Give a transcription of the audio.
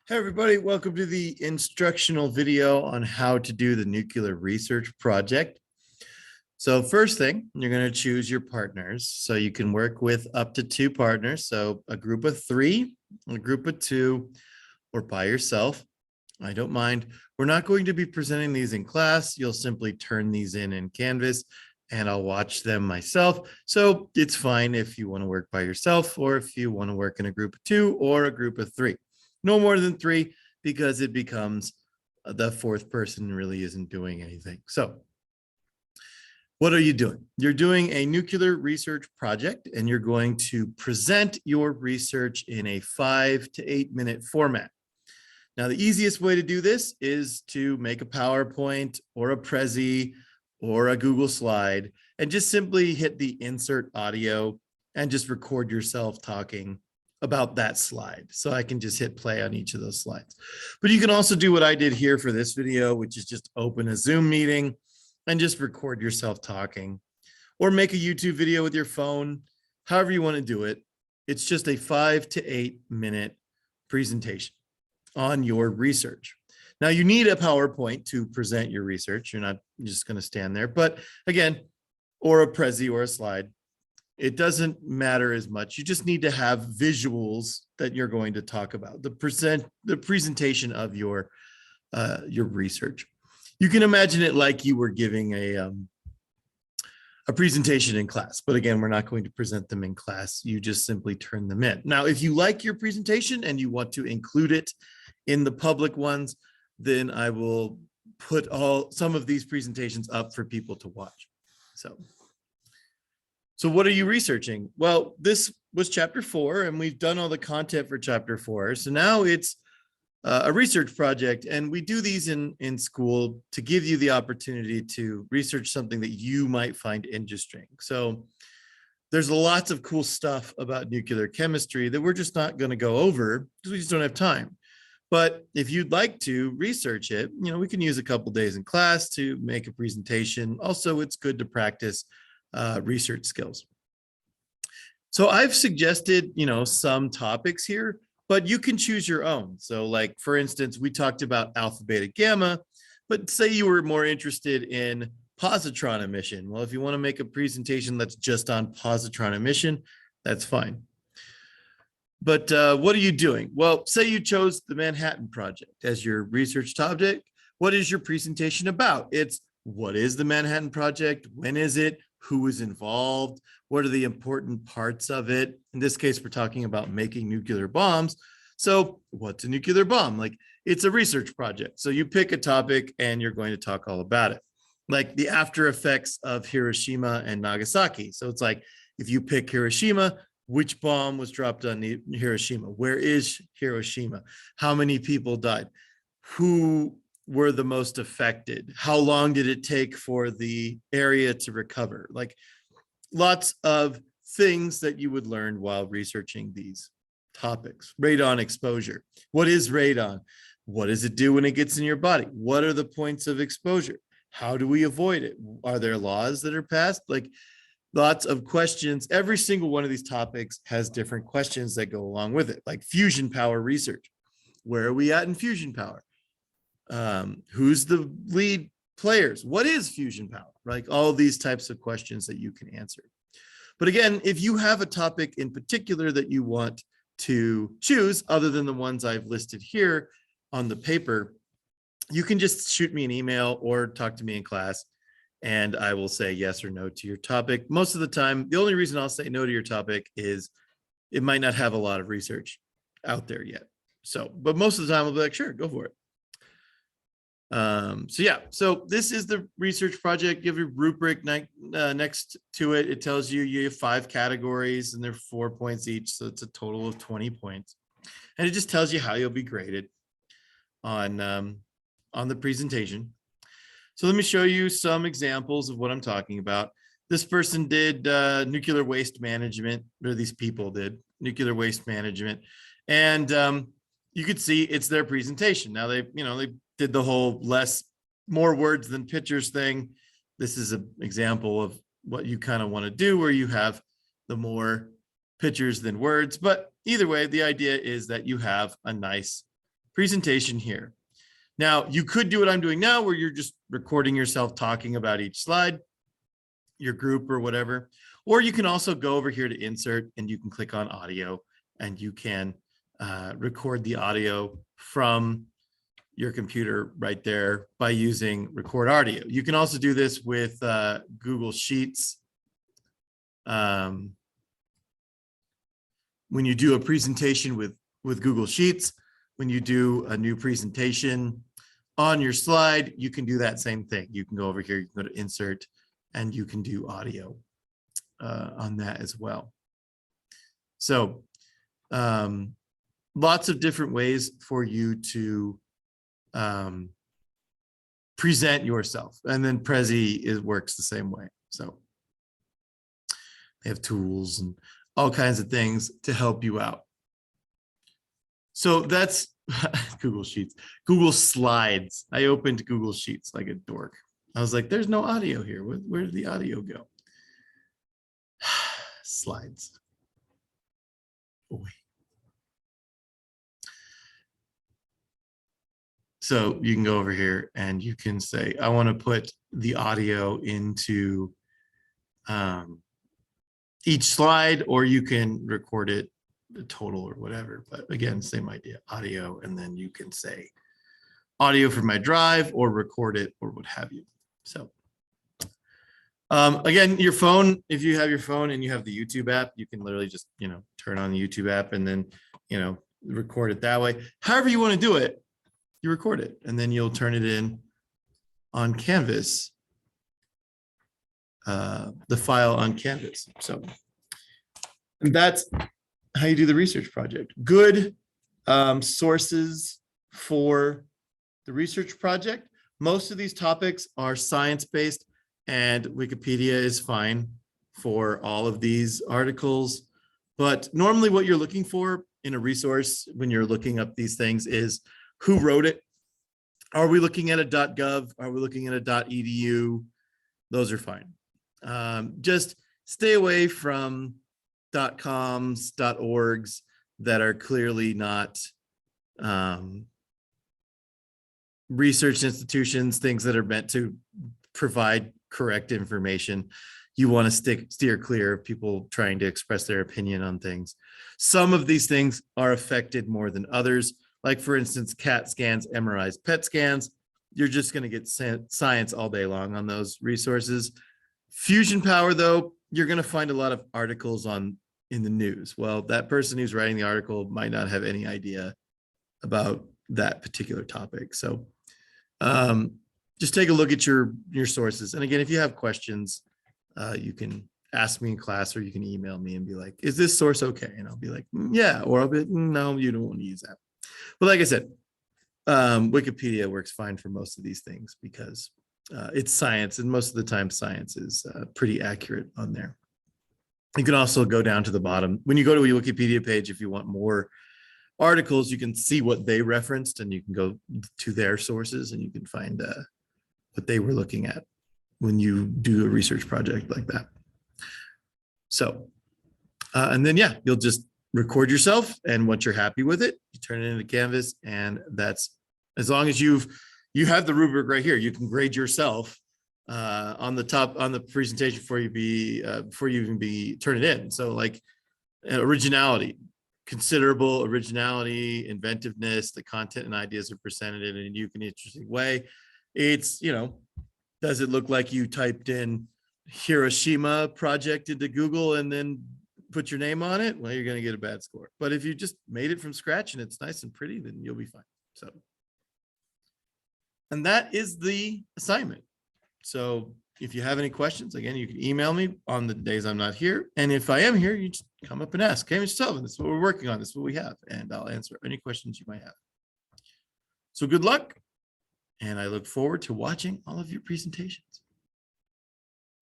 Hey everybody, welcome to the instructional video on how to do the nuclear research project. So first thing, you're going to choose your partners. So you can work with up to 2 partners. So a group of 3, a group of 2, or by yourself. I don't mind. We're not going to be presenting these in class. You'll simply turn these in Canvas and I'll watch them myself. So it's fine if you want to work by yourself or if you want to work in a group of 2 or a group of 3. No more than 3 because it becomes the 4th person really isn't doing anything. So what are you doing? You're doing a nuclear research project and you're going to present your research in a 5 to 8 minute format. Now, the easiest way to do this is to make a PowerPoint or a Prezi or a Google slide and just simply hit the insert audio and just record yourself talking about that slide. So I can just hit play on each of those slides. But you can also do what I did here for this video, which is just open a Zoom meeting and just record yourself talking, or make a YouTube video with your phone, however you want to do it. It's just a 5 to 8 minute presentation on your research. Now you need a PowerPoint to present your research. You're not just going to stand there, but again, or a Prezi or a slide. It doesn't matter as much. You just need to have visuals that you're going to talk about, the presentation of your research. You can imagine it like you were giving a presentation in class, but again, we're not going to present them in class. You just simply turn them in. Now, if you like your presentation and you want to include it in the public ones, then I will put some of these presentations up for people to watch. So what are you researching? Well, this was chapter 4 and we've done all the content for chapter 4. So now it's a research project, and we do these in school to give you the opportunity to research something that you might find interesting. So there's lots of cool stuff about nuclear chemistry that we're just not going to go over because we just don't have time. But if you'd like to research it, we can use a couple days in class to make a presentation. Also, it's good to practice research skills. So I've suggested, some topics here, but you can choose your own. So like, for instance, we talked about alpha, beta, gamma, but say you were more interested in positron emission. Well, if you want to make a presentation that's just on positron emission, that's fine. But what are you doing? Well, say you chose the Manhattan Project as your research topic. What is your presentation about? It's what is the Manhattan Project? When is it? Who is involved? What are the important parts of it? In this case, we're talking about making nuclear bombs. So what's a nuclear bomb? Like, it's a research project. So you pick a topic and you're going to talk all about it. Like the after effects of Hiroshima and Nagasaki. So it's like, if you pick Hiroshima, which bomb was dropped on Hiroshima? Where is Hiroshima? How many people died? Who were the most affected? How long did it take for the area to recover? Like lots of things that you would learn while researching these topics. Radon exposure. What is radon? What does it do when it gets in your body? What are the points of exposure? How do we avoid it? Are there laws that are passed? Like lots of questions. Every single one of these topics has different questions that go along with it, like fusion power research. Where are we at in fusion power? Who's the lead players? What is fusion power? Like all these types of questions that you can answer. But again, if you have a topic in particular that you want to choose, other than the ones I've listed here on the paper, you can just shoot me an email or talk to me in class, and I will say yes or no to your topic. Most of the time, the only reason I'll say no to your topic is it might not have a lot of research out there yet. So, but most of the time I'll be like, sure, go for it. So this is the research project. You have a rubric next to it. It tells you have 5 categories and they're 4 points each. So it's a total of 20 points. And it just tells you how you'll be graded on the presentation. So let me show you some examples of what I'm talking about. This person did nuclear waste management, or these people did nuclear waste management. And you could see it's their presentation. Now they did the whole more words than pictures thing. This is an example of what you kind of want to do, where you have the more pictures than words. But either way, the idea is that you have a nice presentation here. Now, you could do what I'm doing now, where you're just recording yourself talking about each slide, your group or whatever. Or you can also go over here to insert and you can click on audio and you can record the audio from your computer right there by using record audio. You can also do this with Google Sheets. When you do a presentation with Google Sheets, when you do a new presentation on your slide, you can do that same thing. You can go over here, you can go to insert, and you can do audio on that as well. So lots of different ways for you to present yourself. And then Prezi works the same way. So they have tools and all kinds of things to help you out. So that's Google Sheets, Google Slides. I opened Google Sheets like a dork. I was like, there's no audio here. Where did the audio go? Slides. Oh, wait. So you can go over here and you can say, I want to put the audio into each slide, or you can record it the total or whatever. But again, same idea, audio, and then you can say audio from my drive or record it or what have you. So again, your phone, if you have your phone and you have the YouTube app, you can literally just, turn on the YouTube app and then, record it that way. However you want to do it, you record it and then you'll turn it in on Canvas, the file on Canvas. So that's how you do the research project. Good sources for the research project. Most of these topics are science-based, and Wikipedia is fine for all of these articles. But normally what you're looking for in a resource when you're looking up these things is who wrote it. Are we looking at a .gov? Are we looking at a .edu? Those are fine. Just stay away from .coms, .orgs that are clearly not research institutions, things that are meant to provide correct information. You want to steer clear of people trying to express their opinion on things. Some of these things are affected more than others. Like for instance, CAT scans, MRIs, PET scans. You're just going to get science all day long on those resources. Fusion power, though, you're going to find a lot of articles in the news. Well, that person who's writing the article might not have any idea about that particular topic. So just take a look at your sources. And again, if you have questions, you can ask me in class or you can email me and be like, is this source okay? And I'll be like, yeah, or I'll be like, no, you don't want to use that. But like I said, Wikipedia works fine for most of these things because it's science, and most of the time science is pretty accurate on there. You can also go down to the bottom. When you go to a Wikipedia page, if you want more articles, you can see what they referenced and you can go to their sources and you can find what they were looking at when you do a research project like that. So, and then, yeah, you'll just record yourself, and once you're happy with it, you turn it into Canvas, and that's, as long as you have the rubric right here, you can grade yourself on the top, on the presentation before you even turn it in. So like originality, considerable originality, inventiveness, the content and ideas are presented in a unique and interesting way. It's, does it look like you typed in Hiroshima project into Google and then put your name on it? Well, you're going to get a bad score. But if you just made it from scratch and it's nice and pretty, then you'll be fine. So, and that is the assignment. So if you have any questions, again, you can email me on the days I'm not here. And if I am here, you just come up and ask. Hey, Mr. Sullivan, this is what we're working on. This is what we have. And I'll answer any questions you might have. So good luck. And I look forward to watching all of your presentations.